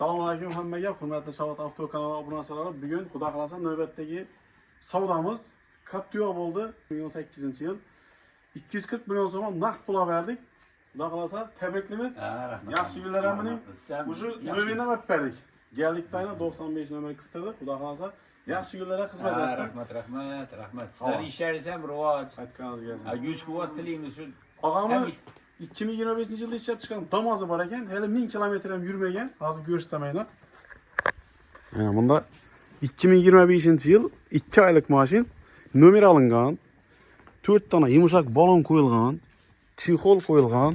Assalomu alaykum hammaga, hurmatli Shavot Avto kanali obunachilari. Bugun xudo xolasa navbatdagi savdomiz Captiva bo'ldi. 2018-yil 240 million so'm naqd pul berdik. Xudo xolasa tabriklaymiz. Yaxshi yillar hammaning. O'sha nomerni olib berdik. Gellikdagi 95 nomer qistirdi. Xudo xolasa yaxshi yillarga xizmat etsin. Rahmat. Sizlar ishlaringiz ham rivoj. Aytganingizga. Kuch quvvat tilaymiz shu. Og'amiz 2025-yilda ishlab chiqqan Damozi bor ekan. Hali 1000 kilometr ham yurmagan. Hozir ko'rsatamayman. Mana bunda 2025-yil 2 oylik mashin, nomer olingan, 4 tane yumshoq balon qo'yilgan, chexol qo'yilgan.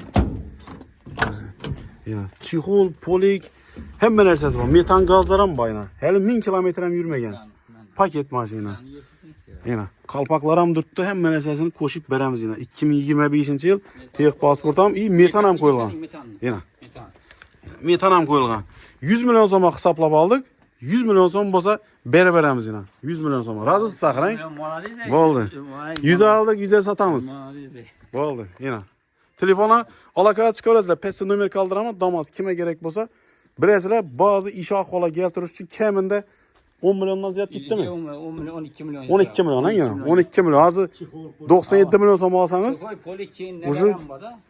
Chexol, polik, hamma narsasi bor. Metan gazlar ham bor. Hali 1000 kilometr ham yurmagan. Paket mashina. Yana qalpoqlar ham turibdi, hamma narsasini qo'shib beramiz yana. 2025-yil tex pasport ham, metan ham qo'yilgan. Yana. Metan ham qo'yilgan. 100 million so'm hisoblab oldik. 100 million so'm bo'lsa beramiz yana. 100 million so'm. Razı saqrang. Bo'ldi. 100 oldik, 100 sotamiz. Bo'ldi. Yana. Telefona aloqa chiqarasizlar. Pes nomer qoldiraman. Damas kimga kerak bo'lsa, bilasizlar, ba'zi ish ahvola keltirish uchun kamida 10 milyondan ziyod ketdimi? 12 milyon. 12 milyon yana. 12 milyon. Hozir 97 milyon so'm olsangiz, o'sha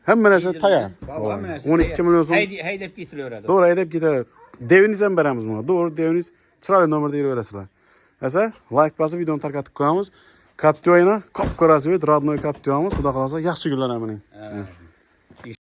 hamma narsa tayyor. 12 milyon so'm. Haydab ketaveradi. To'g'ri, haydab ketadi. Deviniz ham beramiz buni. To'g'ri, deviniz chiroyli nomerda yuraverasizlar. Esa, like bosib videoni tarqatib qo'yamiz. Captiva'ni qop-qorasi, rodnoy Captiva'miz. Xudo xolasa yaxshi kunlar ham.